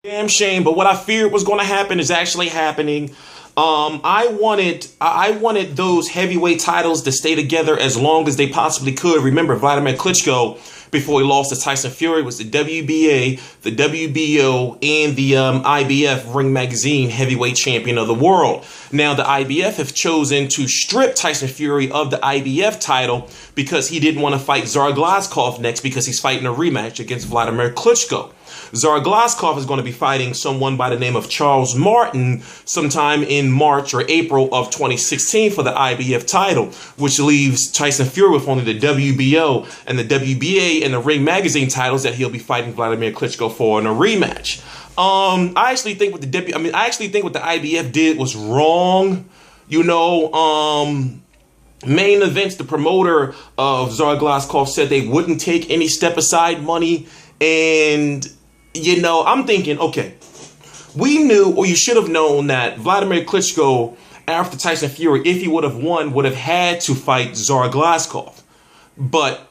Damn shame, but what I feared was going to happen is actually happening. I wanted those heavyweight titles to stay together as long as they possibly could. Remember, Wladimir Klitschko, before he lost to Tyson Fury, was the WBA, the WBO, and the IBF Ring Magazine Heavyweight Champion of the world. Now, the IBF have chosen to strip Tyson Fury of the IBF title because he didn't want to fight Glazkov next because he's fighting a rematch against Wladimir Klitschko. Glazkov is going to be fighting someone by the name of Charles Martin sometime in March or April of 2016 for the IBF title, which leaves Tyson Fury with only the WBO and the WBA and the Ring Magazine titles that he'll be fighting Wladimir Klitschko for in a rematch. I actually think what the IBF did was wrong. You know, Main Events, the promoter of Glazkov, said they wouldn't take any step aside money. And, you know, I'm thinking, okay, we knew, or you should have known, that Wladimir Klitschko, after Tyson Fury, if he would have won, would have had to fight Glazkov. But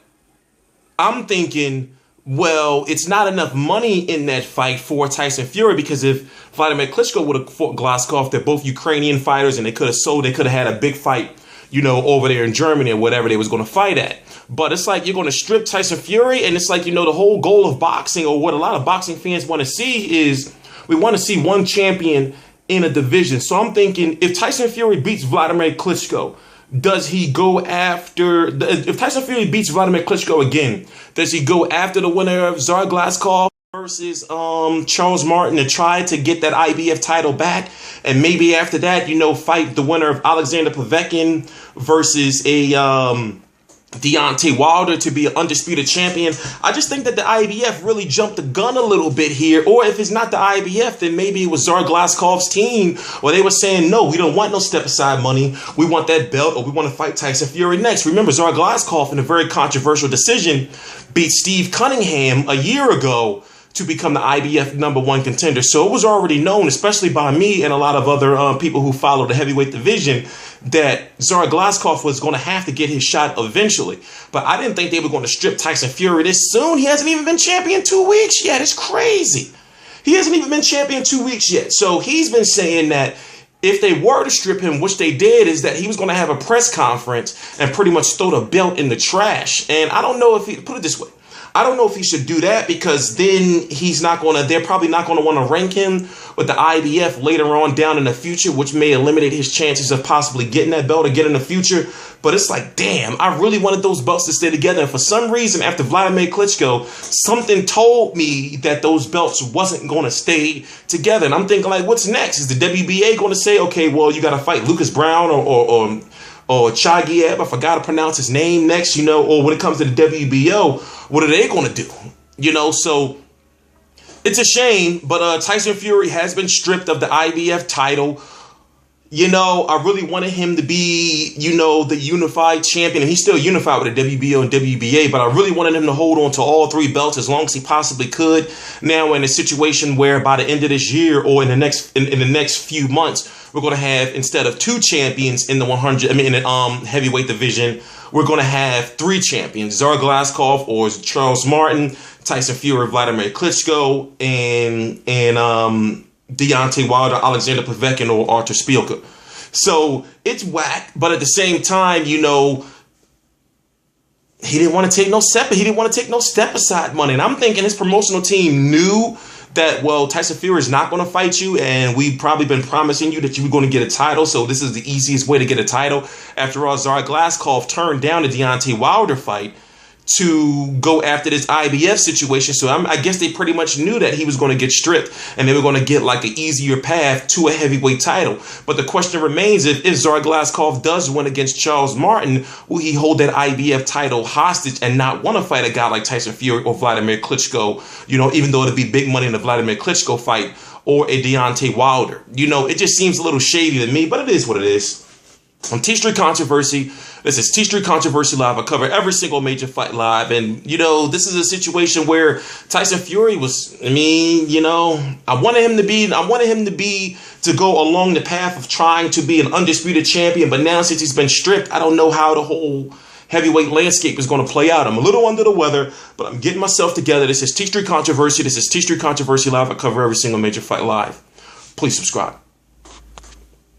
I'm thinking, well, it's not enough money in that fight for Tyson Fury, because if Wladimir Klitschko would have fought Glazkov, they're both Ukrainian fighters, and they could have had a big fight, you know, over there in Germany or whatever they was going to fight at. But it's like you're going to strip Tyson Fury, and it's like, you know, the whole goal of boxing, or what a lot of boxing fans want to see, is we want to see one champion in a division. So I'm thinking, if Tyson Fury beats Wladimir Klitschko, does he go after, if Tyson Fury beats Wladimir Klitschko again, does he go after the winner of Glazkov versus Charles Martin to try to get that IBF title back? And maybe after that, you know, fight the winner of Alexander Povetkin versus a Deontay Wilder to be an undisputed champion. I just think that the IBF really jumped the gun a little bit here. Or if it's not the IBF, then maybe it was Glazkov's team, where they were saying, no, we don't want no step aside money. We want that belt, or we want to fight Tyson Fury next. Remember, Glazkov, in a very controversial decision, beat Steve Cunningham a year ago to become the IBF #1 contender. So it was already known, especially by me and a lot of other people who follow the heavyweight division, that Glazkov was going to have to get his shot eventually. But I didn't think they were going to strip Tyson Fury this soon. He hasn't even been champion 2 weeks yet. It's crazy. He hasn't even been champion 2 weeks yet. So he's been saying that if they were to strip him, which they did, is that he was going to have a press conference and pretty much throw the belt in the trash. And I don't know if he, put it this way, I don't know if he should do that, because then they're probably not going to want to rank him with the IBF later on down in the future, which may eliminate his chances of possibly getting that belt again in the future. But it's like, damn, I really wanted those belts to stay together. And for some reason, after Wladimir Klitschko, something told me that those belts wasn't going to stay together. And I'm thinking, like, what's next? Is the WBA going to say, okay, well, you got to fight Lucas Brown or Chagiev, I forgot to pronounce his name, next, you know? Or when it comes to the WBO, what are they going to do? You know, so it's a shame, but Tyson Fury has been stripped of the IBF title. You know, I really wanted him to be, you know, the unified champion, and he's still unified with the WBO and WBA, but I really wanted him to hold on to all three belts as long as he possibly could. Now, in a situation where by the end of this year, or in the next few months, we're going to have, instead of 2 champions in the heavyweight division, we're going to have 3 champions: Glazkov or Charles Martin, Tyson Fury, Wladimir Klitschko, and Deontay Wilder, Alexander Povetkin, or Artur Szpilka. So it's whack, but at the same time, you know, he didn't want to take no step aside money. And I'm thinking his promotional team knew that, well, Tyson Fury is not going to fight you, and we've probably been promising you that you were going to get a title, so this is the easiest way to get a title. After all, Glazkov turned down the Deontay Wilder fight to go after this IBF situation. So I guess they pretty much knew that he was going to get stripped, and they were going to get like an easier path to a heavyweight title. But the question remains, if Glazkov does win against Charles Martin, will he hold that IBF title hostage and not want to fight a guy like Tyson Fury or Wladimir Klitschko, you know, even though it'd be big money in the Wladimir Klitschko fight, or a Deontay Wilder? You know, it just seems a little shady to me, but it is what it is. On T Street Controversy, this is T Street Controversy Live. I cover every single major fight live. And, you know, this is a situation where Tyson Fury was, you know, I wanted him to go along the path of trying to be an undisputed champion. But now, since he's been stripped, I don't know how the whole heavyweight landscape is going to play out. I'm a little under the weather, but I'm getting myself together. This is T Street Controversy. This is T Street Controversy Live. I cover every single major fight live. Please subscribe.